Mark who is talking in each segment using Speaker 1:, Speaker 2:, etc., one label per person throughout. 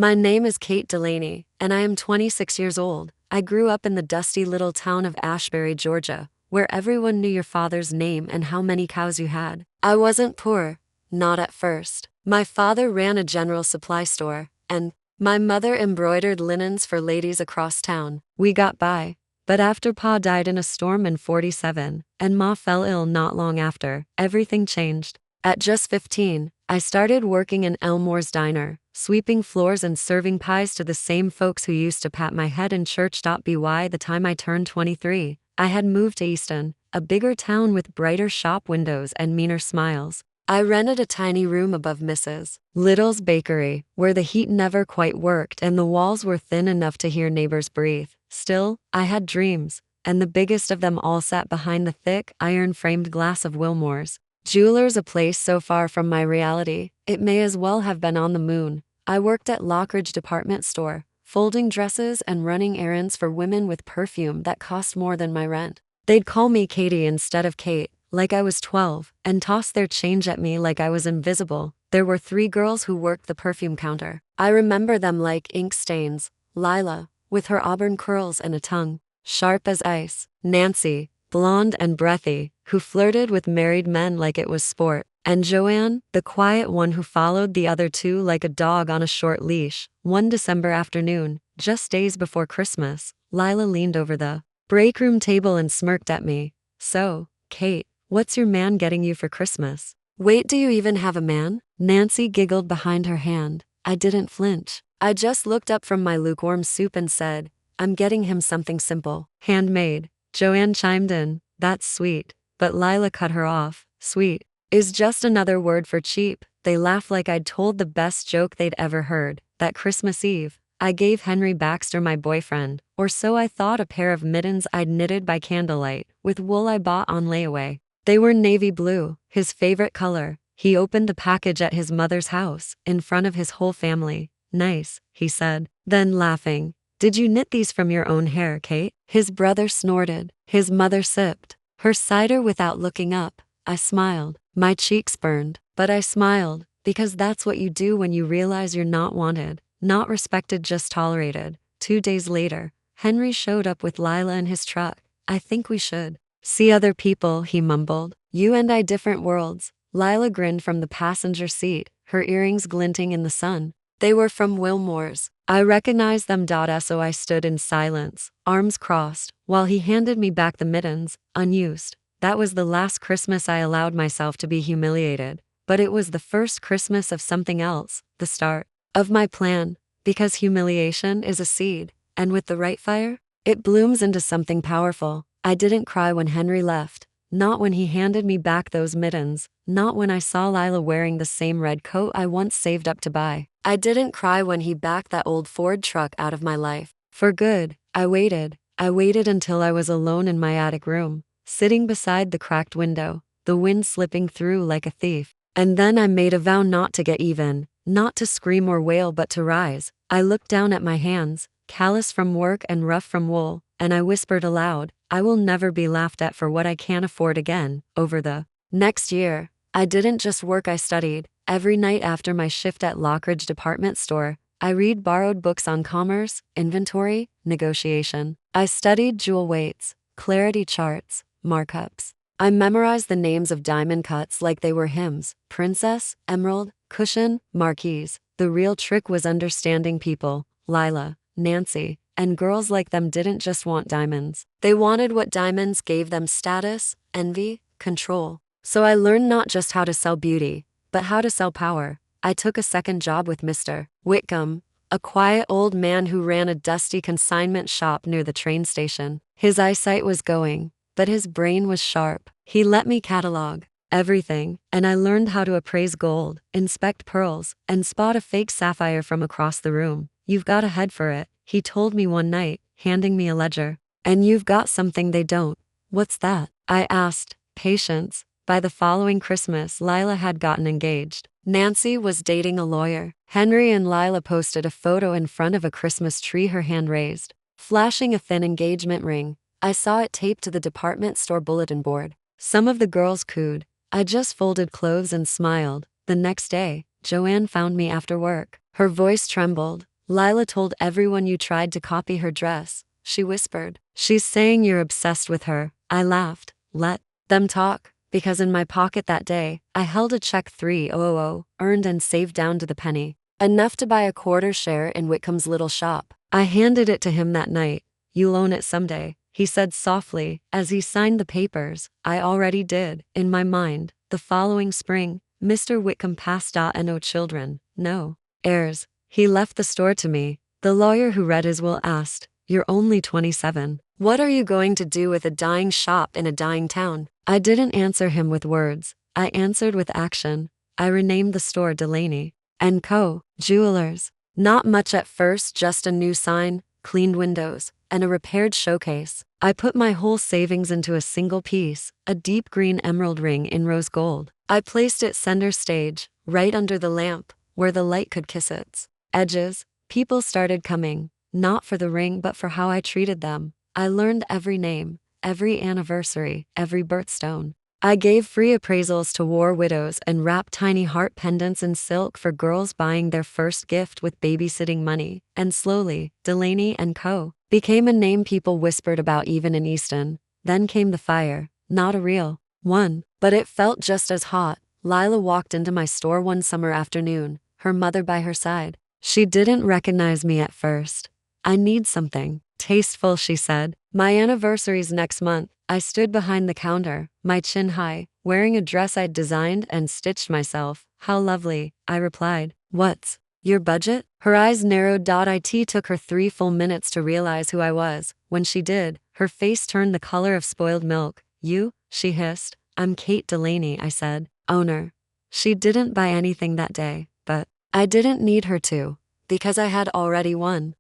Speaker 1: My name is Kate Delaney, and I am 26 years old. I grew up in the dusty little town of Ashbury, Georgia, where everyone knew your father's name and how many cows you had. I wasn't poor, not at first. My father ran a general supply store, and my mother embroidered linens for ladies across town. We got by. But after Pa died in a storm in '47, and Ma fell ill not long after, everything changed. At just 15, I started working in Elmore's diner, sweeping floors and serving pies to the same folks who used to pat my head in church. By the time I turned 23, I had moved to Easton, a bigger town with brighter shop windows and meaner smiles. I rented a tiny room above Mrs. Little's bakery, where the heat never quite worked and the walls were thin enough to hear neighbors breathe. Still, I had dreams, and the biggest of them all sat behind the thick, iron-framed glass of Wilmore's Jeweller's, a place so far from my reality, it may as well have been on the moon. I worked at Lockridge department store, folding dresses and running errands for women with perfume that cost more than my rent. They'd call me Katie instead of Kate, like I was 12, and toss their change at me like I was invisible. There were 3 girls who worked the perfume counter. I remember them like ink stains. Lila, with her auburn curls and a tongue sharp as ice. Nancy, blonde and breathy, who flirted with married men like it was sport. And Joanne, the quiet one who followed the other 2 like a dog on a short leash. One December afternoon, just days before Christmas, Lila leaned over the breakroom table and smirked at me. "So, Kate, what's your man getting you for Christmas?" "Wait, do you even have a man?" Nancy giggled behind her hand. I didn't flinch. I just looked up from my lukewarm soup and said, "I'm getting him something simple." "Handmade," Joanne chimed in. "That's sweet." But Lila cut her off. "Sweet is just another word for cheap." They laughed like I'd told the best joke they'd ever heard. That Christmas Eve, I gave Henry Baxter, my boyfriend, or so I thought, a pair of mittens I'd knitted by candlelight, with wool I bought on layaway. They were navy blue, his favorite color. He opened the package at his mother's house, in front of his whole family. "Nice," he said. Then, laughing, "Did you knit these from your own hair, Kate?" His brother snorted. His mother sipped her cider without looking up. I smiled. My cheeks burned, but I smiled, because that's what you do when you realize you're not wanted, not respected, just tolerated. 2 days later, Henry showed up with Lila in his truck. "I think we should see other people," he mumbled. "You and I, different worlds." Lila grinned from the passenger seat, her earrings glinting in the sun. They were from Wilmore's. I recognized them. So I stood in silence, arms crossed, while he handed me back the mittens, unused. That was the last Christmas I allowed myself to be humiliated. But it was the first Christmas of something else, the start of my plan. Because humiliation is a seed, and with the right fire, it blooms into something powerful. I didn't cry when Henry left. Not when he handed me back those mittens. Not when I saw Lila wearing the same red coat I once saved up to buy. I didn't cry when he backed that old Ford truck out of my life. For good, I waited. I waited until I was alone in my attic room, sitting beside the cracked window, the wind slipping through like a thief. And then I made a vow not to get even, not to scream or wail, but to rise. I looked down at my hands, callous from work and rough from wool, and I whispered aloud, "I will never be laughed at for what I can't afford again." Over the next year, I didn't just work, I studied. Every night after my shift at Lockridge department store, I read borrowed books on commerce, inventory, negotiation. I studied jewel weights, clarity charts, markups. I memorized the names of diamond cuts like they were hymns: princess, emerald, cushion, marquise. The real trick was understanding people. Lila, Nancy, and girls like them didn't just want diamonds. They wanted what diamonds gave them: status, envy, control. So I learned not just how to sell beauty, but how to sell power. I took a second job with Mr. Whitcomb, a quiet old man who ran a dusty consignment shop near the train station. His eyesight was going, but his brain was sharp. He let me catalog everything, and I learned how to appraise gold, inspect pearls, and spot a fake sapphire from across the room. "You've got a head for it," he told me one night, handing me a ledger. "And you've got something they don't." "What's that?" I asked. "Patience." By the following Christmas, Lila had gotten engaged. Nancy was dating a lawyer. Henry and Lila posted a photo in front of a Christmas tree, her hand raised, flashing a thin engagement ring. I saw it taped to the department store bulletin board. Some of the girls cooed. I just folded clothes and smiled. The next day, Joanne found me after work. Her voice trembled. Lila told everyone you tried to copy her dress, she whispered. She's saying you're obsessed with her. I laughed. Let them talk, because in my pocket that day, I held a check 3,000, earned and saved down to the penny. Enough to buy a quarter share in Whitcomb's little shop. I handed it to him that night. You'll own it someday, he said softly, as he signed the papers. I already did, in my mind. The following spring, Mr. Whitcomb passed out, no children, no heirs. He left the store to me. The lawyer who read his will asked, "You're only 27. What are you going to do with a dying shop in a dying town?" I didn't answer him with words. I answered with action. I renamed the store Delaney & Co. Jewelers. Not much at first, just a new sign, cleaned windows, and a repaired showcase. I put my whole savings into a single piece, a deep green emerald ring in rose gold. I placed it center stage, right under the lamp, where the light could kiss its edges. People started coming, not for the ring but for how I treated them. I learned every name, every anniversary, every birthstone. I gave free appraisals to war widows and wrapped tiny heart pendants in silk for girls buying their first gift with babysitting money. And slowly, Delaney & Co. became a name people whispered about even in Easton. Then came the fire, not a real one, but it felt just as hot. Lila walked into my store one summer afternoon, her mother by her side. She didn't recognize me at first. "I need something tasteful," she said. "My anniversary's next month." I stood behind the counter, my chin high, wearing a dress I'd designed and stitched myself. "How lovely," I replied. "What's your budget?" Her eyes narrowed. It took her 3 full minutes to realize who I was. When she did, her face turned the color of spoiled milk. "You?" she hissed. "I'm Kate Delaney," I said. "Owner." She didn't buy anything that day, but I didn't need her to, because I had already won.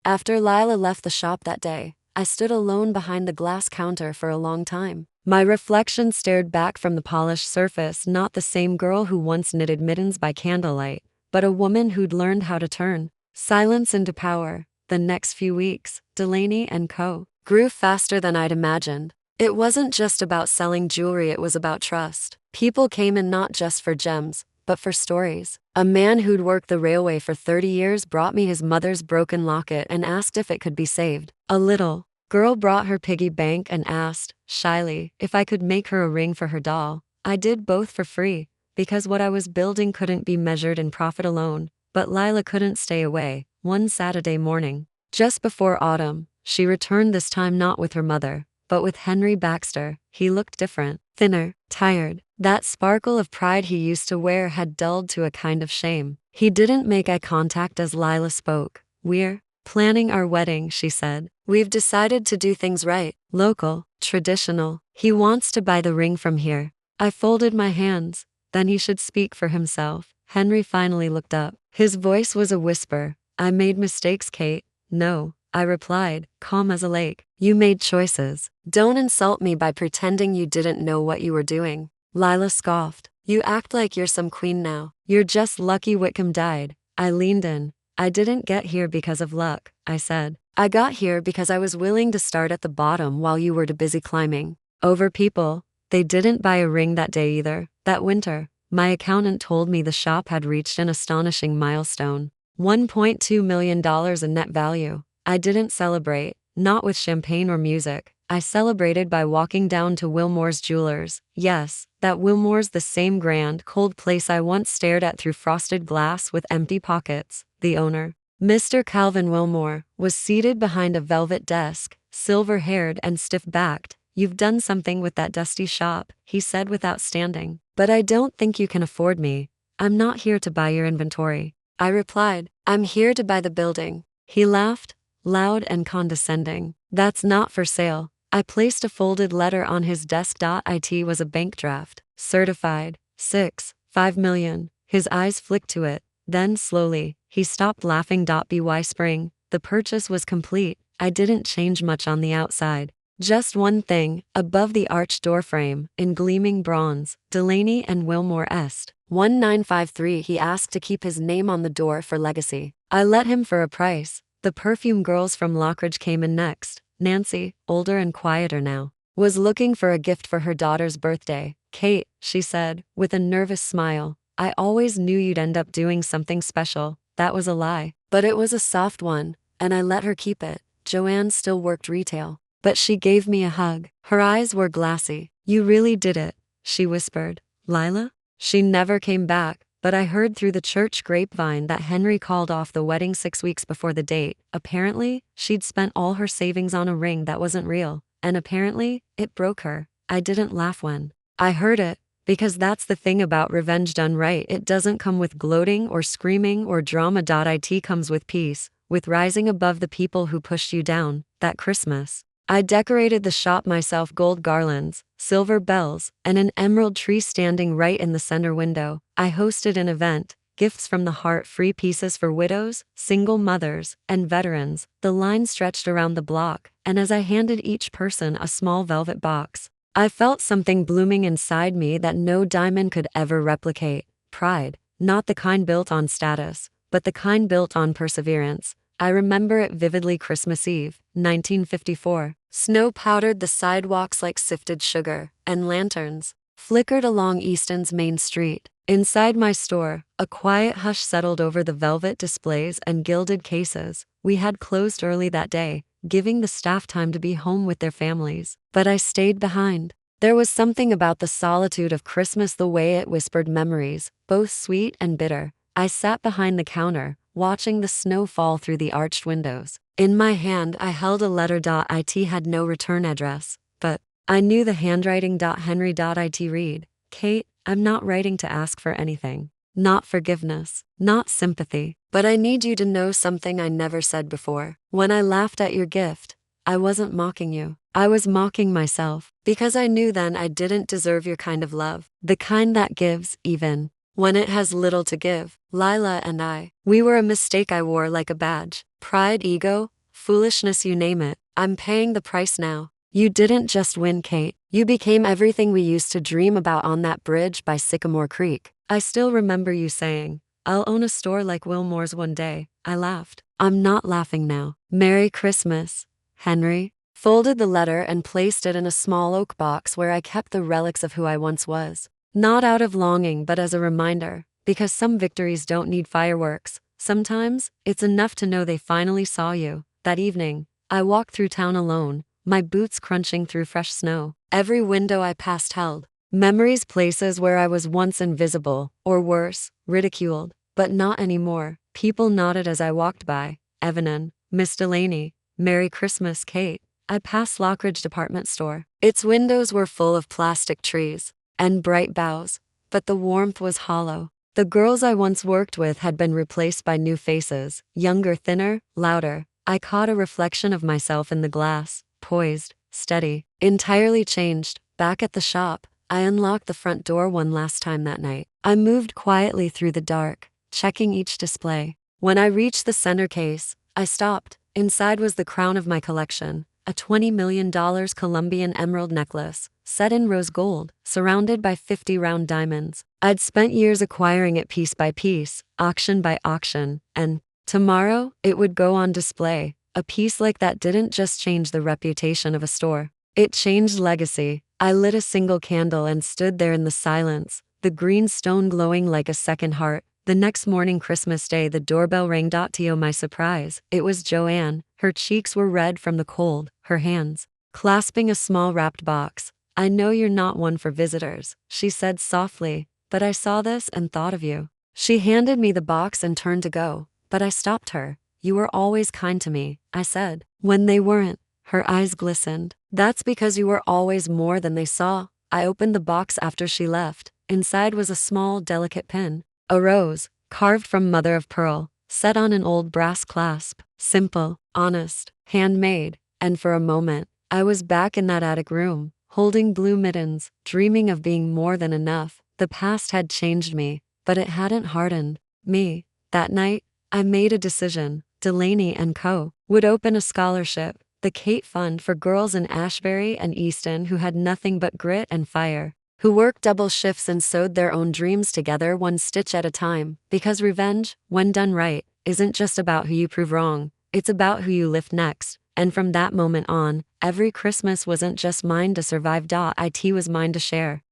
Speaker 1: After Lila left the shop that day, I stood alone behind the glass counter for a long time. My reflection stared back from the polished surface, not the same girl who once knitted mittens by candlelight, but a woman who'd learned how to turn silence into power. The next few weeks, Delaney & Co. grew faster than I'd imagined. It wasn't just about selling jewelry, it was about trust. People came in not just for gems, but for stories. A man who'd worked the railway for 30 years brought me his mother's broken locket and asked if it could be saved. A little girl brought her piggy bank and asked, shyly, if I could make her a ring for her doll. I did both for free, because what I was building couldn't be measured in profit alone. But Lila couldn't stay away. One Saturday morning, just before autumn, she returned, this time not with her mother, but with Henry Baxter. He looked different, thinner, tired. That sparkle of pride he used to wear had dulled to a kind of shame. He didn't make eye contact as Lila spoke. "We're planning our wedding," she said. "We've decided to do things right, local, traditional. He wants to buy the ring from here." I folded my hands. Then he should speak for himself. Henry finally looked up. His voice was a whisper. "I made mistakes, Kate." "No," I replied, calm as a lake. "You made choices. Don't insult me by pretending you didn't know what you were doing." Lila scoffed. "You act like you're some queen now. You're just lucky Whitcomb died." I leaned in. "I didn't get here because of luck," I said. "I got here because I was willing to start at the bottom while you were too busy climbing." Over people. They didn't buy a ring that day either. That winter, my accountant told me the shop had reached an astonishing milestone. $1.2 million in net value. I didn't celebrate, not with champagne or music. I celebrated by walking down to Wilmore's Jewelers. Yes, that Wilmore's, the same grand, cold place I once stared at through frosted glass with empty pockets. The owner, Mr. Calvin Wilmore, was seated behind a velvet desk, silver-haired and stiff-backed. "You've done something with that dusty shop," he said without standing. "But I don't think you can afford me." "I'm not here to buy your inventory," I replied. "I'm here to buy the building." He laughed, loud and condescending. "That's not for sale." I placed a folded letter on his desk. It was a bank draft. Certified. 5 million. His eyes flicked to it. Then slowly, he stopped laughing. By spring, the purchase was complete. I didn't change much on the outside. Just one thing, above the arched doorframe, in gleaming bronze, Delaney and Wilmore Est. 1953. He asked to keep his name on the door for legacy. I let him for a price. The perfume girls from Lockridge came in next. Nancy, older and quieter now, was looking for a gift for her daughter's birthday. "Kate," she said, with a nervous smile, "I always knew you'd end up doing something special." That was a lie. But it was a soft one, and I let her keep it. Joanne still worked retail. But she gave me a hug. Her eyes were glassy. You really did it, she whispered. Lila? She never came back, but I heard through the church grapevine that Henry called off the wedding 6 weeks before the date. Apparently, she'd spent all her savings on a ring that wasn't real, and apparently, it broke her. I didn't laugh when I heard it, because that's the thing about revenge done right. It doesn't come with gloating or screaming or drama. It comes with peace, with rising above the people who pushed you down. That Christmas, I decorated the shop myself, gold garlands, silver bells, and an emerald tree standing right in the center window. I hosted an event, gifts from the heart, free pieces for widows, single mothers, and veterans. The line stretched around the block, and as I handed each person a small velvet box, I felt something blooming inside me that no diamond could ever replicate. Pride, not the kind built on status, but the kind built on perseverance. I remember it vividly. Christmas Eve, 1954. Snow powdered the sidewalks like sifted sugar, and lanterns flickered along Easton's main street. Inside my store, a quiet hush settled over the velvet displays and gilded cases. We had closed early that day, giving the staff time to be home with their families. But I stayed behind. There was something about the solitude of Christmas, the way it whispered memories, both sweet and bitter. I sat behind the counter, watching the snow fall through the arched windows. In my hand, I held a letter. It had no return address, but I knew the handwriting. Henry.it read, Kate, I'm not writing to ask for anything. Not forgiveness, not sympathy, but I need you to know something I never said before. When I laughed at your gift, I wasn't mocking you. I was mocking myself, because I knew then I didn't deserve your kind of love. The kind that gives, even when it has little to give. Lila and I, we were a mistake. I wore like a badge. Pride, ego, foolishness, you name it. I'm paying the price now. You didn't just win, Kate. You became everything we used to dream about on that bridge by Sycamore Creek. I still remember you saying, I'll own a store like Wilmore's one day. I laughed. I'm not laughing now. Merry Christmas, Henry. Folded the letter and placed it in a small oak box where I kept the relics of who I once was. Not out of longing, but as a reminder, because some victories don't need fireworks. Sometimes, it's enough to know they finally saw you. That evening, I walked through town alone, my boots crunching through fresh snow. Every window I passed held memories, places where I was once invisible, or worse, ridiculed, but not anymore. People nodded as I walked by. Evelyn, Miss Delaney, Merry Christmas, Kate. I passed Lockridge department store. Its windows were full of plastic trees and bright boughs, but the warmth was hollow. The girls I once worked with had been replaced by new faces, younger, thinner, louder. I caught a reflection of myself in the glass, poised, steady, entirely changed. Back at the shop, I unlocked the front door one last time that night. I moved quietly through the dark, checking each display. When I reached the center case, I stopped. Inside was the crown of my collection, a $20 million Colombian emerald necklace, set in rose gold, surrounded by 50 round diamonds. I'd spent years acquiring it piece by piece, auction by auction, and tomorrow, it would go on display. A piece like that didn't just change the reputation of a store. It changed legacy. I lit a single candle and stood there in the silence, the green stone glowing like a second heart. The next morning, Christmas Day, the doorbell rang. To my surprise, it was Joanne. Her cheeks were red from the cold, her hands clasping a small wrapped box. I know you're not one for visitors, she said softly, but I saw this and thought of you. She handed me the box and turned to go, but I stopped her. You were always kind to me, I said. When they weren't, her eyes glistened. That's because you were always more than they saw. I opened the box after she left. Inside was a small, delicate pin. A rose, carved from mother of pearl, set on an old brass clasp. Simple, honest, handmade. And for a moment, I was back in that attic room, holding blue mittens, dreaming of being more than enough. The past had changed me, but it hadn't hardened me. That night, I made a decision. Delaney & Co. would open a scholarship, the Kate Fund, for girls in Ashbury and Easton who had nothing but grit and fire, who worked double shifts and sewed their own dreams together one stitch at a time. Because revenge, when done right, isn't just about who you prove wrong, it's about who you lift next. And from that moment on, every Christmas wasn't just mine to survive. It was mine to share.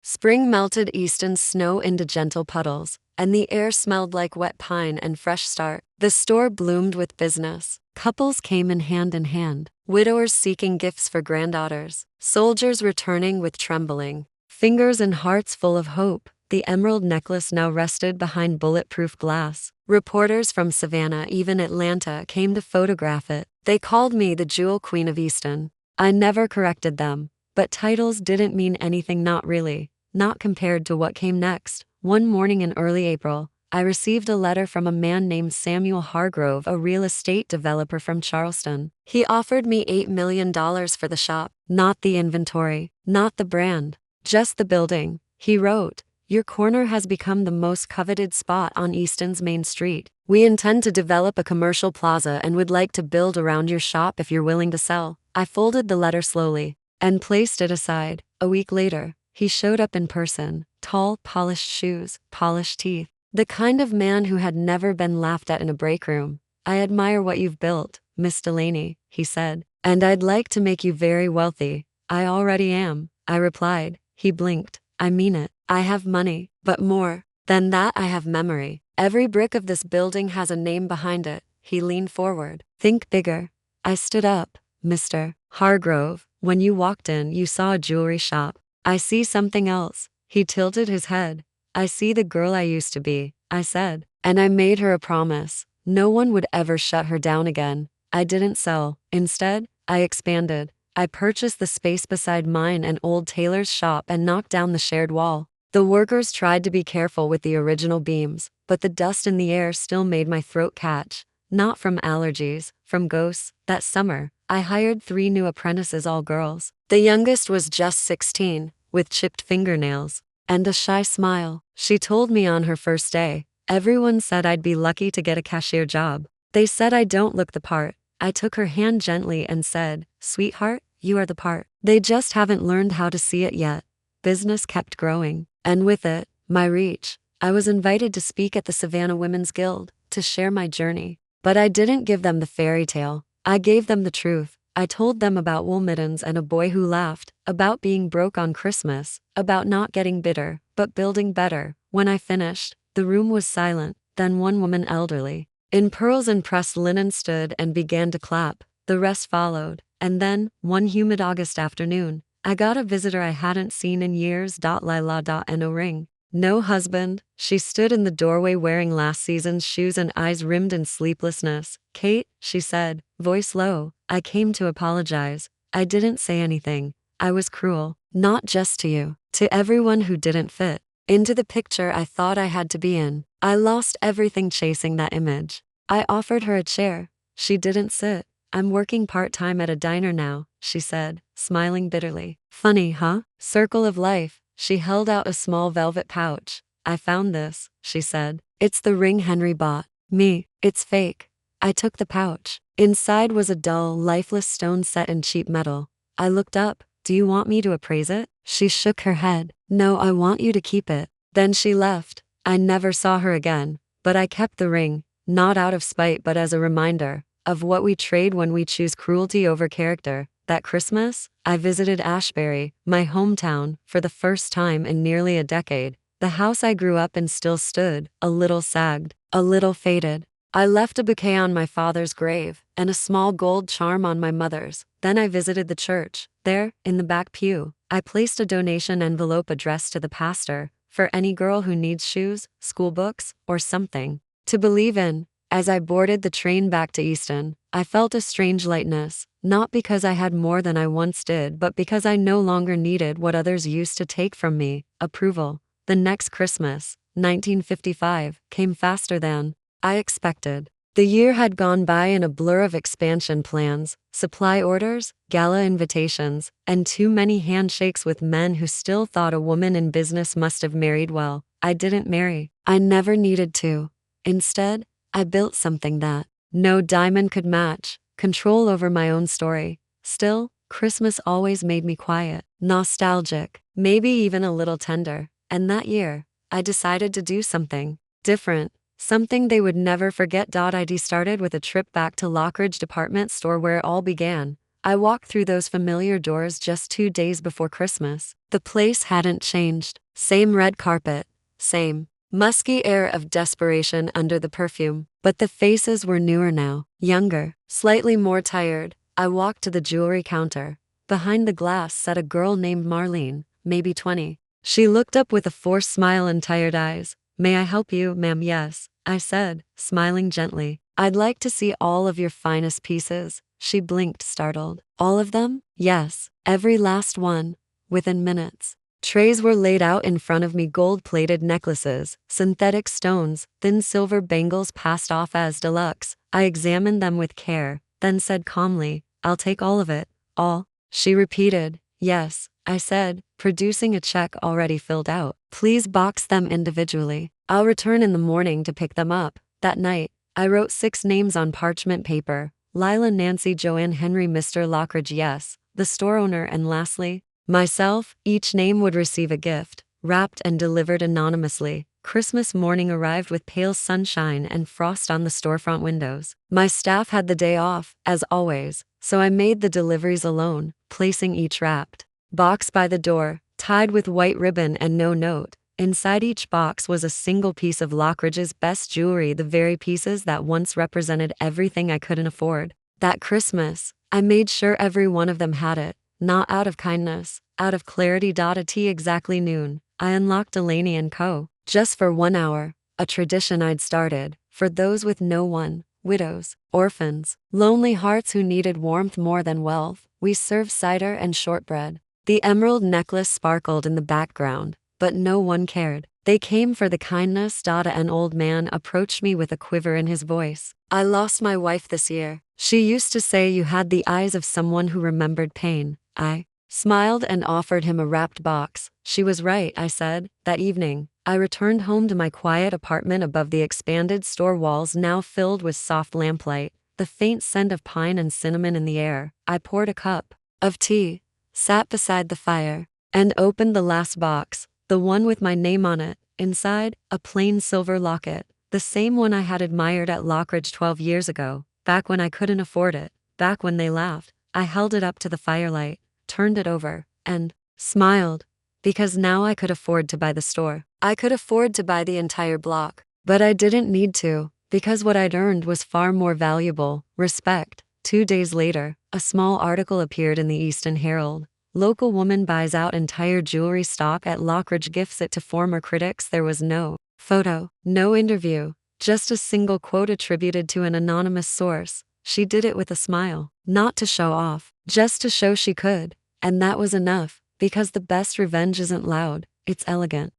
Speaker 1: Spring melted Easton's snow into gentle puddles, and the air smelled like wet pine and fresh start. The store bloomed with business. Couples came in hand, widowers seeking gifts for granddaughters, soldiers returning with trembling fingers and hearts full of hope. The emerald necklace now rested behind bulletproof glass. Reporters from Savannah, even Atlanta, came to photograph it. They called me the Jewel Queen of Easton. I never corrected them, but titles didn't mean anything, not really, not compared to what came next. One morning in early April, I received a letter from a man named Samuel Hargrove, a real estate developer from Charleston. He offered me $8 million for the shop, not the inventory, not the brand, just the building. He wrote, "Your corner has become the most coveted spot on Easton's Main Street. We intend to develop a commercial plaza and would like to build around your shop if you're willing to sell." I folded the letter slowly and placed it aside. A week later, he showed up in person, tall, polished shoes, polished teeth. The kind of man who had never been laughed at in a break room. "I admire what you've built, Miss Delaney," he said, "and I'd like to make you very wealthy." "I already am," I replied. He blinked. "I mean it. I have money, but more than that, I have memory. Every brick of this building has a name behind it." He leaned forward. "Think bigger." I stood up. "Mr. Hargrove, when you walked in, you saw a jewelry shop. I see something else." He tilted his head. "I see the girl I used to be," I said, and I made her a promise. No one would ever shut her down again. I didn't sell. Instead, I expanded. I purchased the space beside mine and old Taylor's shop and knocked down the shared wall. The workers tried to be careful with the original beams, but the dust in the air still made my throat catch. Not from allergies, from ghosts. That summer, I hired 3 new apprentices, all girls. The youngest was just 16, with chipped fingernails and a shy smile. She told me on her first day, "Everyone said I'd be lucky to get a cashier job. They said I don't look the part." I took her hand gently and said, "Sweetheart, you are the part. They just haven't learned how to see it yet." Business kept growing, and with it, my reach. I was invited to speak at the Savannah Women's Guild, to share my journey. But I didn't give them the fairy tale. I gave them the truth. I told them about wool mittens and a boy who laughed, about being broke on Christmas, about not getting bitter, but building better. When I finished, the room was silent. Then one woman, elderly, in pearls and pressed linen, stood and began to clap. The rest followed. And then, one humid August afternoon, I got a visitor I hadn't seen in years. Lila. No ring. No husband. She stood in the doorway wearing last season's shoes and eyes rimmed in sleeplessness. "Kate," she said, voice low, "I came to apologize. I didn't say anything. I was cruel. Not just to you. To everyone who didn't fit into the picture I thought I had to be in. I lost everything chasing that image." I offered her a chair. She didn't sit. "I'm working part-time at a diner now," she said, smiling bitterly. "Funny, huh? Circle of life." She held out a small velvet pouch. "I found this," she said. "It's the ring Henry bought me. It's fake." I took the pouch. Inside was a dull, lifeless stone set in cheap metal. I looked up. "Do you want me to appraise it?" She shook her head. "No, I want you to keep it." Then she left. I never saw her again, but I kept the ring, not out of spite but as a reminder of what we trade when we choose cruelty over character. That Christmas, I visited Ashbury, my hometown, for the first time in nearly a decade. The house I grew up in still stood, a little sagged, a little faded. I left a bouquet on my father's grave, and a small gold charm on my mother's. Then I visited the church. There, in the back pew, I placed a donation envelope addressed to the pastor, for any girl who needs shoes, school books, or something to believe in. As I boarded the train back to Easton, I felt a strange lightness, not because I had more than I once did, but because I no longer needed what others used to take from me, approval. The next Christmas, 1955, came faster than I expected. The year had gone by in a blur of expansion plans, supply orders, gala invitations, and too many handshakes with men who still thought a woman in business must have married well. I didn't marry. I never needed to. Instead, I built something that no diamond could match, control over my own story. Still, Christmas always made me quiet, nostalgic, maybe even a little tender. And that year, I decided to do something different, something they would never forget. Id started with a trip back to Lockridge department store where it all began. I walked through those familiar doors just 2 days before Christmas. The place hadn't changed. Same red carpet. Same musky air of desperation under the perfume. But the faces were newer now. Younger. Slightly more tired. I walked to the jewelry counter. Behind the glass sat a girl named Marlene, maybe 20. She looked up with a forced smile and tired eyes. "May I help you, ma'am?" "Yes," I said, smiling gently. "I'd like to see all of your finest pieces." She blinked, startled. "All of them?" "Yes, every last one." Within minutes, trays were laid out in front of me, gold-plated necklaces, synthetic stones, thin silver bangles passed off as deluxe. I examined them with care, then said calmly, "I'll take all of it." "All?" She repeated. "Yes," I said, producing a check already filled out. "Please box them individually. I'll return in the morning to pick them up." That night, I wrote 6 names on parchment paper: Lila, Nancy, Joanne, Henry, Mr. Lockridge, yes, the store owner, and lastly, myself. Each name would receive a gift, wrapped and delivered anonymously. Christmas morning arrived with pale sunshine and frost on the storefront windows. My staff had the day off, as always, so I made the deliveries alone, placing each wrapped box by the door, tied with white ribbon and no note. Inside each box was a single piece of Lockridge's best jewelry, the very pieces that once represented everything I couldn't afford. That Christmas, I made sure every one of them had it, not out of kindness, out of clarity. At exactly noon, I unlocked Delaney & Co. Just for 1 hour, a tradition I'd started, for those with no one, widows, orphans, lonely hearts who needed warmth more than wealth. We served cider and shortbread. The emerald necklace sparkled in the background, but no one cared. They came for the kindness. An old man approached me with a quiver in his voice. "I lost my wife this year. She used to say you had the eyes of someone who remembered pain." I smiled and offered him a wrapped box. "She was right," I said. That evening, I returned home to my quiet apartment above the expanded store walls, now filled with soft lamplight, the faint scent of pine and cinnamon in the air. I poured a cup of tea, sat beside the fire, and opened the last box, the one with my name on it. Inside, a plain silver locket, the same one I had admired at Lockridge 12 years ago, back when I couldn't afford it, back when they laughed. I held it up to the firelight, turned it over, and smiled, because now I could afford to buy the store. I could afford to buy the entire block. But I didn't need to, because what I'd earned was far more valuable: respect. 2 days later, a small article appeared in the Easton Herald. Local woman buys out entire jewelry stock at Lockridge, gifts it to former critics. There was no photo, no interview, just a single quote attributed to an anonymous source. She did it with a smile, not to show off, just to show she could. And that was enough, because the best revenge isn't loud, it's elegant.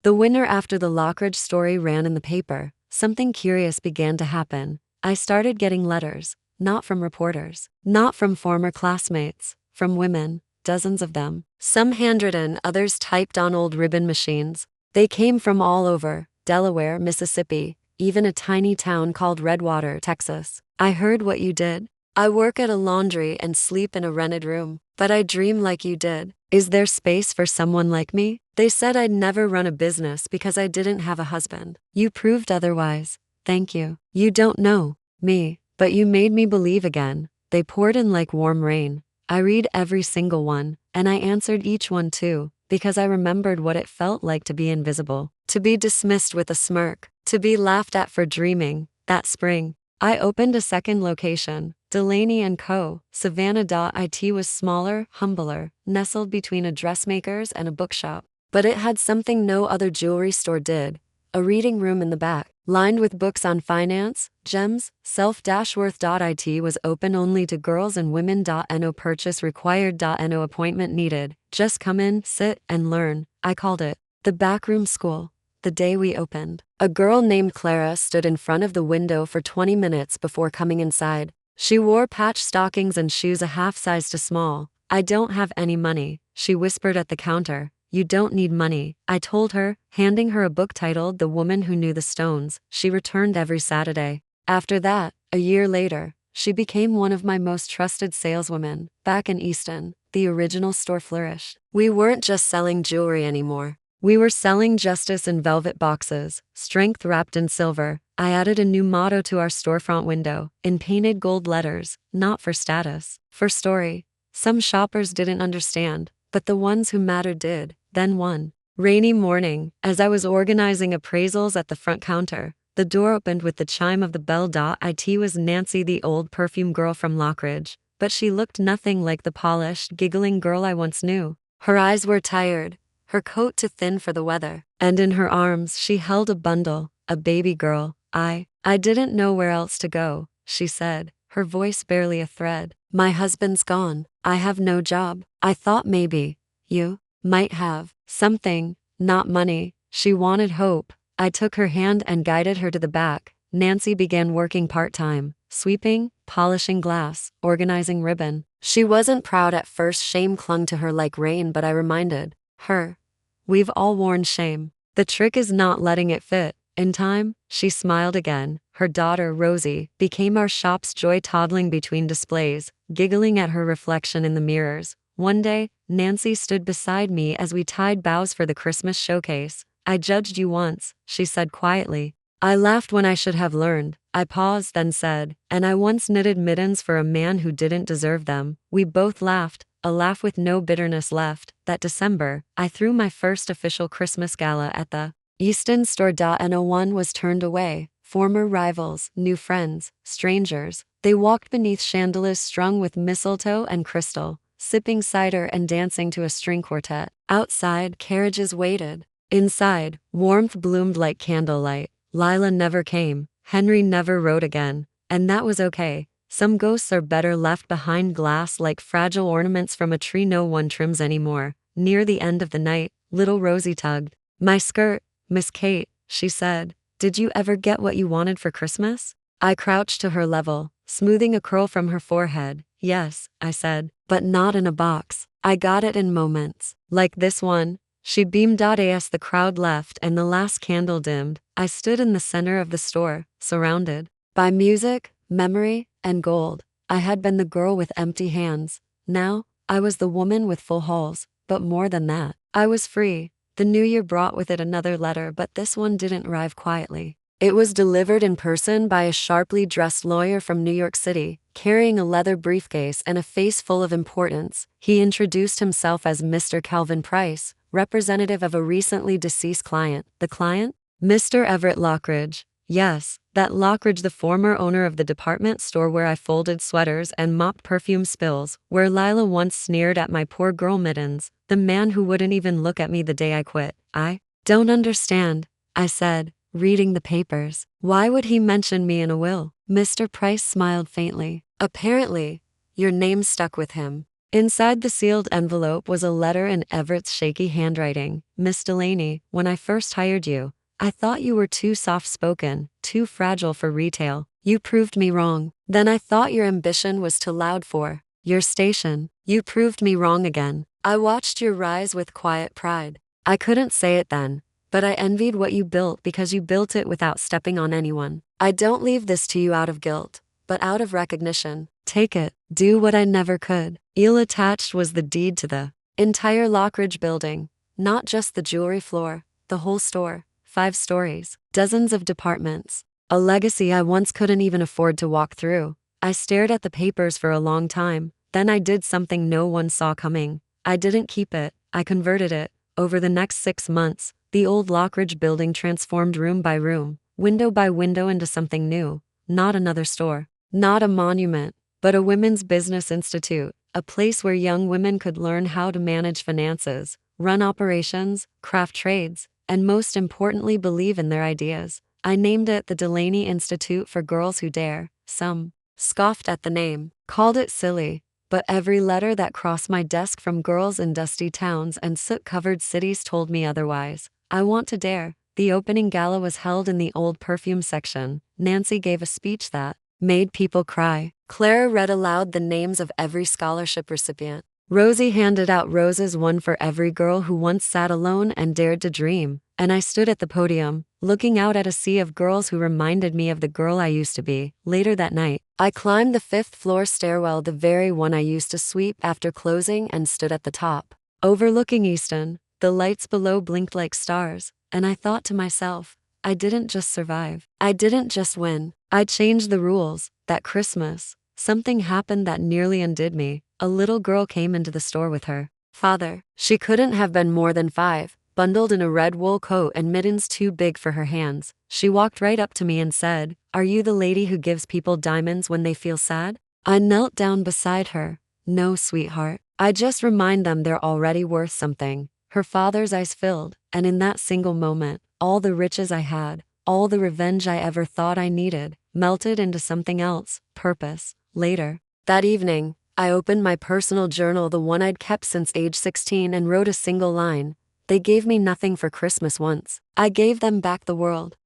Speaker 1: The winter after the Lockridge story ran in the paper, something curious began to happen. I started getting letters, not from reporters, not from former classmates, from women, dozens of them. Some handwritten, others typed on old ribbon machines. They came from all over: Delaware, Mississippi, even a tiny town called Redwater, Texas. "I heard what you did. I work at a laundry and sleep in a rented room, but I dream like you did. Is there space for someone like me?" They said I'd never run a business because I didn't have a husband. "You proved otherwise. Thank you. You don't know me, but you made me believe again." They poured in like warm rain. I read every single one, and I answered each one too, because I remembered what it felt like to be invisible, to be dismissed with a smirk, to be laughed at for dreaming. That spring, I opened a second location, Delaney & Co., Savannah. It was smaller, humbler, nestled between a dressmaker's and a bookshop. But it had something no other jewelry store did: a reading room in the back, lined with books on finance, gems, self-worth. It was open only to girls and women. No purchase required. No appointment needed. Just come in, sit, and learn. I called it the backroom school. The day we opened, a girl named Clara stood in front of the window for 20 minutes before coming inside. She wore patched stockings and shoes a half size too small. "I don't have any money," she whispered at the counter. "You don't need money," I told her, handing her a book titled The Woman Who Knew the Stones. She returned every Saturday. After that, a year later, she became one of my most trusted saleswomen. Back in Easton, the original store flourished. We weren't just selling jewelry anymore. We were selling justice in velvet boxes, strength wrapped in silver, I added a new motto to our storefront window, in painted gold letters, not for status, for story. Some shoppers didn't understand, but the ones who mattered did. Then one rainy morning, as I was organizing appraisals at the front counter, the door opened with the chime of the bell. It was Nancy, the old perfume girl from Lockridge, but she looked nothing like the polished, giggling girl I once knew. Her eyes were tired, her coat too thin for the weather, and in her arms she held a bundle, a baby girl. I didn't know where else to go, she said, her voice barely a thread. My husband's gone. I have no job. I thought maybe you might have something, not money. She wanted hope. I took her hand and guided her to the back. Nancy began working part-time, sweeping, polishing glass, organizing ribbon. She wasn't proud at first. Shame clung to her like rain, but I reminded her, we've all worn shame. The trick is not letting it fit. In time, she smiled again. Her daughter, Rosie, became our shop's joy, toddling between displays, giggling at her reflection in the mirrors. One day, Nancy stood beside me as we tied bows for the Christmas showcase. I judged you once, she said quietly. I laughed when I should have learned. I paused, then said, and I once knitted mittens for a man who didn't deserve them. We both laughed, a laugh with no bitterness left. That December, I threw my first official Christmas gala at the Easton store. No one was turned away. Former rivals, new friends, strangers. They walked beneath chandeliers strung with mistletoe and crystal, sipping cider and dancing to a string quartet. Outside, carriages waited. Inside, warmth bloomed like candlelight. Lila never came. Henry never wrote again. And that was okay. Some ghosts are better left behind glass, like fragile ornaments from a tree no one trims anymore. Near the end of the night, little Rosie tugged my skirt. Miss Kate, she said, did you ever get what you wanted for Christmas? I crouched to her level, smoothing a curl from her forehead. Yes, I said, but not in a box. I got it in moments. Like this one. She beamed. As the crowd left and the last candle dimmed, I stood in the center of the store, surrounded by music, memory, and gold. I had been the girl with empty hands. Now, I was the woman with full hauls, but more than that, I was free. The new year brought with it another letter, but this one didn't arrive quietly. It was delivered in person by a sharply dressed lawyer from New York City, carrying a leather briefcase and a face full of importance. He introduced himself as Mr. Calvin Price, representative of a recently deceased client. The client? Mr. Everett Lockridge. Yes, that Lockridge, the former owner of the department store where I folded sweaters and mopped perfume spills, where Lila once sneered at my poor girl mittens, the man who wouldn't even look at me the day I quit. I don't understand, I said, reading the papers. Why would he mention me in a will? Mr. Price smiled faintly. Apparently, your name stuck with him. Inside the sealed envelope was a letter in Everett's shaky handwriting. Miss Delaney, when I first hired you, I thought you were too soft-spoken, too fragile for retail. You proved me wrong. Then I thought your ambition was too loud for your station. You proved me wrong again. I watched your rise with quiet pride. I couldn't say it then, but I envied what you built because you built it without stepping on anyone. I don't leave this to you out of guilt, but out of recognition. Take it. Do what I never could. Attached was the deed to the entire Lockridge building, not just the jewelry floor, the whole store. 5 stories, dozens of departments. A legacy I once couldn't even afford to walk through. I stared at the papers for a long time. Then I did something no one saw coming. I didn't keep it. I converted it. Over the next 6 months, the old Lockridge building transformed room by room, window by window into something new. Not another store. Not a monument, but a women's business institute. A place where young women could learn how to manage finances, run operations, craft trades, and most importantly believe in their ideas. I named it the Delaney Institute for Girls Who Dare. Some scoffed at the name, called it silly, but every letter that crossed my desk from girls in dusty towns and soot-covered cities told me otherwise. I want to dare. The opening gala was held in the old perfume section. Nancy gave a speech that made people cry. Clara read aloud the names of every scholarship recipient. Rosie handed out roses, one for every girl who once sat alone and dared to dream, and I stood at the podium, looking out at a sea of girls who reminded me of the girl I used to be. Later that night, I climbed the 5th floor stairwell, the very one I used to sweep after closing, and stood at the top, overlooking Easton. The lights below blinked like stars, and I thought to myself, I didn't just survive. I didn't just win. I changed the rules. That Christmas, something happened that nearly undid me. A little girl came into the store with her father. She couldn't have been more than 5, bundled in a red wool coat and mittens too big for her hands. She walked right up to me and said, "Are you the lady who gives people diamonds when they feel sad?" I knelt down beside her. "No, sweetheart. I just remind them they're already worth something." Her father's eyes filled, and in that single moment, all the riches I had, all the revenge I ever thought I needed, melted into something else, purpose. Later that evening, I opened my personal journal, the one I'd kept since age 16, and wrote a single line. They gave me nothing for Christmas once. I gave them back the world.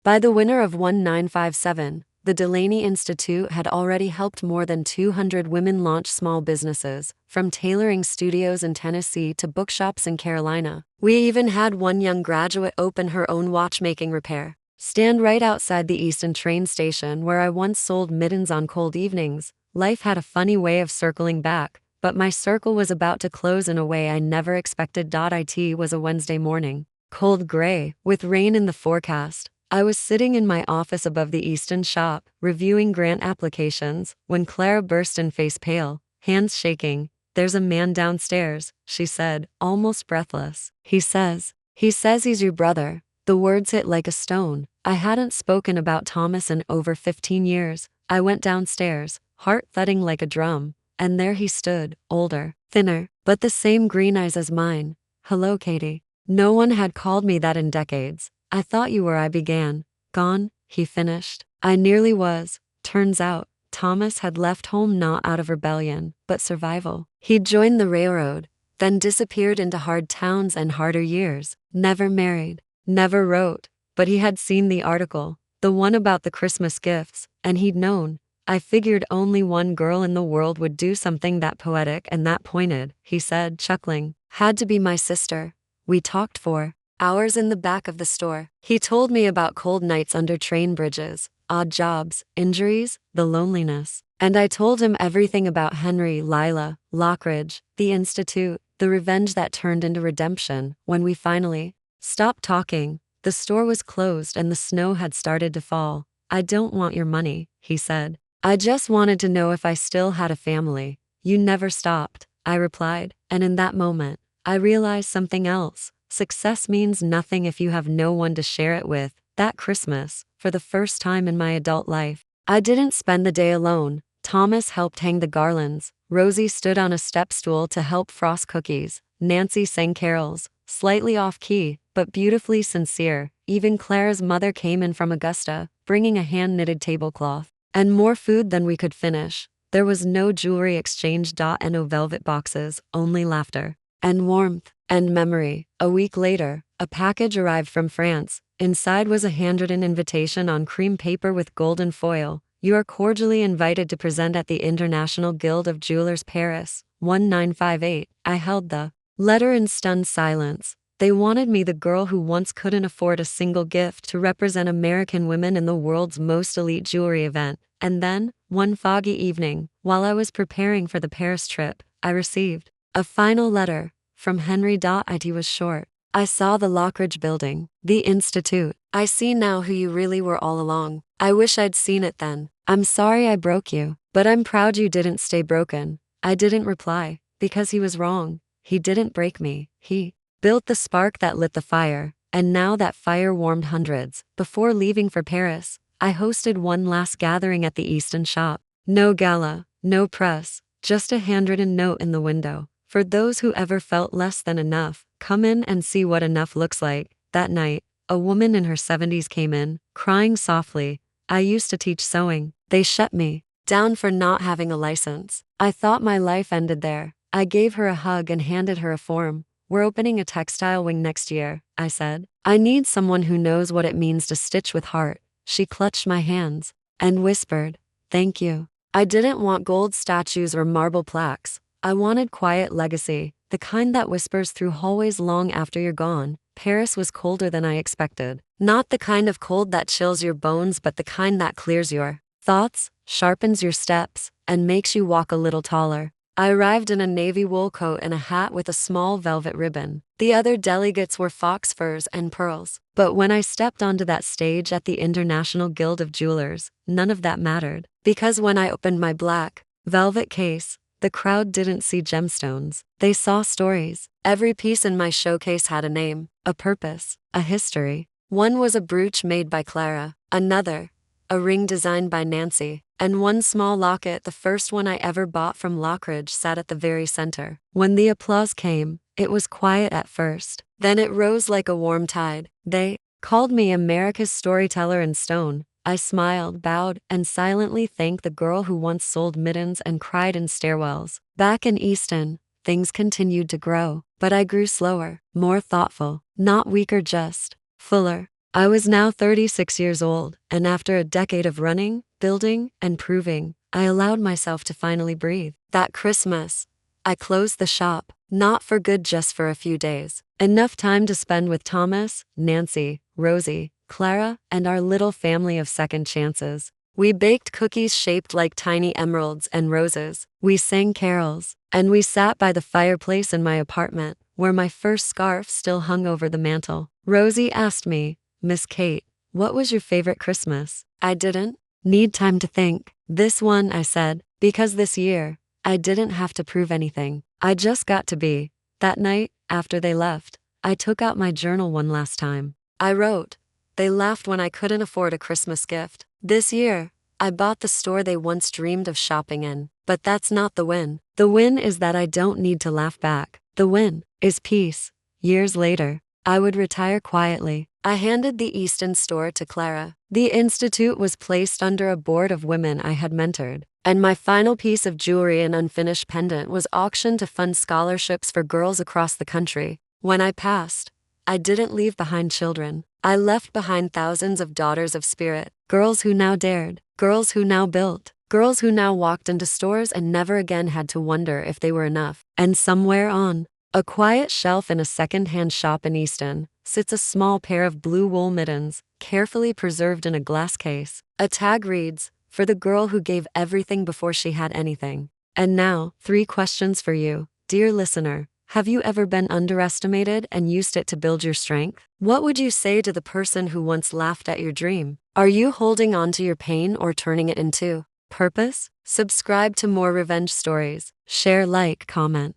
Speaker 1: By the winter of 1957, the Delaney Institute had already helped more than 200 women launch small businesses, from tailoring studios in Tennessee to bookshops in Carolina. We even had one young graduate open her own watchmaking repair stand right outside the Easton train station where I once sold mittens on cold evenings. Life had a funny way of circling back, but my circle was about to close in a way I never expected. It was a Wednesday morning, cold gray, with rain in the forecast. I was sitting in my office above the Easton shop, reviewing grant applications, when Clara burst in, face pale, hands shaking. "There's a man downstairs," she said, almost breathless. He says he's your brother." The words hit like a stone. I hadn't spoken about Thomas in over 15 years. I went downstairs, heart thudding like a drum, and there he stood, older, thinner, but the same green eyes as mine. "Hello, Katie." No one had called me that in decades. "I thought you were," I began. "Gone," he finished. I nearly was. Turns out, Thomas had left home not out of rebellion, but survival. He'd joined the railroad, then disappeared into hard towns and harder years. Never married, never wrote, but he had seen the article, the one about the Christmas gifts, and he'd known. "I figured only one girl in the world would do something that poetic and that pointed," he said, chuckling. "Had to be my sister." We talked for hours in the back of the store. He told me about cold nights under train bridges, odd jobs, injuries, the loneliness. And I told him everything about Henry, Lila, Lockridge, the Institute, the revenge that turned into redemption. When we finally stopped talking, the store was closed and the snow had started to fall. "I don't want your money," he said. "I just wanted to know if I still had a family." "You never stopped," I replied, and in that moment, I realized something else. Success means nothing if you have no one to share it with. That Christmas, for the first time in my adult life, I didn't spend the day alone. Thomas helped hang the garlands. Rosie stood on a step stool to help frost cookies. Nancy sang carols, slightly off-key, but beautifully sincere. Even Clara's mother came in from Augusta, bringing a hand-knitted tablecloth and more food than we could finish. There was no jewelry exchange, and no velvet boxes, only laughter and warmth and memory. A week later, a package arrived from France. Inside was a handwritten invitation on cream paper with golden foil. "You are cordially invited to present at the International Guild of Jewelers, Paris, 1958. I held the letter in stunned silence. They wanted me, the girl who once couldn't afford a single gift, to represent American women in the world's most elite jewelry event. And then, one foggy evening, while I was preparing for the Paris trip, I received a final letter from Henry. It was short. "I saw the Lockridge building, the Institute. I see now who you really were all along. I wish I'd seen it then. I'm sorry I broke you, but I'm proud you didn't stay broken." I didn't reply, because he was wrong. He didn't break me. He built the spark that lit the fire, and now that fire warmed hundreds. Before leaving for Paris, I hosted one last gathering at the Easton shop. No gala, no press, just a handwritten note in the window. "For those who ever felt less than enough, come in and see what enough looks like." That night, a woman in her 70s came in, crying softly. "I used to teach sewing. They shut me down for not having a license. I thought my life ended there." I gave her a hug and handed her a form. "We're opening a textile wing next year," I said. "I need someone who knows what it means to stitch with heart." She clutched my hands and whispered, "Thank you." I didn't want gold statues or marble plaques. I wanted quiet legacy, the kind that whispers through hallways long after you're gone. Paris was colder than I expected. Not the kind of cold that chills your bones, but the kind that clears your thoughts, sharpens your steps, and makes you walk a little taller. I arrived in a navy wool coat and a hat with a small velvet ribbon. The other delegates wore fox furs and pearls. But when I stepped onto that stage at the International Guild of Jewelers, none of that mattered. Because when I opened my black velvet case, the crowd didn't see gemstones. They saw stories. Every piece in my showcase had a name, a purpose, a history. One was a brooch made by Clara, another, a ring designed by Nancy, and one small locket, the first one I ever bought from Lockridge, sat at the very center. When the applause came, it was quiet at first. Then it rose like a warm tide. They called me America's storyteller in stone. I smiled, bowed, and silently thanked the girl who once sold mittens and cried in stairwells. Back in Easton, things continued to grow, but I grew slower, more thoughtful, not weaker, just fuller. I was now 36 years old, and after a decade of running, building, and proving, I allowed myself to finally breathe. That Christmas, I closed the shop, not for good, just for a few days. Enough time to spend with Thomas, Nancy, Rosie, Clara, and our little family of second chances. We baked cookies shaped like tiny emeralds and roses. We sang carols, and we sat by the fireplace in my apartment, where my first scarf still hung over the mantel. Rosie asked me, "Miss Kate, what was your favorite Christmas?" I didn't need time to think. "This one," I said, because this year, I didn't have to prove anything. I just got to be. That night, after they left, I took out my journal one last time. I wrote, "They laughed when I couldn't afford a Christmas gift. This year, I bought the store they once dreamed of shopping in." But that's not the win. The win is that I don't need to laugh back. The win is peace. Years later, I would retire quietly. I handed the Easton store to Clara. The institute was placed under a board of women I had mentored, and my final piece of jewelry, an unfinished pendant, was auctioned to fund scholarships for girls across the country. When I passed, I didn't leave behind children. I left behind thousands of daughters of spirit, girls who now dared, girls who now built, girls who now walked into stores and never again had to wonder if they were enough. And somewhere on a quiet shelf in a second-hand shop in Easton sits a small pair of blue wool mittens, carefully preserved in a glass case. A tag reads, "For the girl who gave everything before she had anything." And now, 3 questions for you, dear listener. Have you ever been underestimated and used it to build your strength? What would you say to the person who once laughed at your dream? Are you holding on to your pain or turning it into purpose? Subscribe to more revenge stories. Share, like, comment.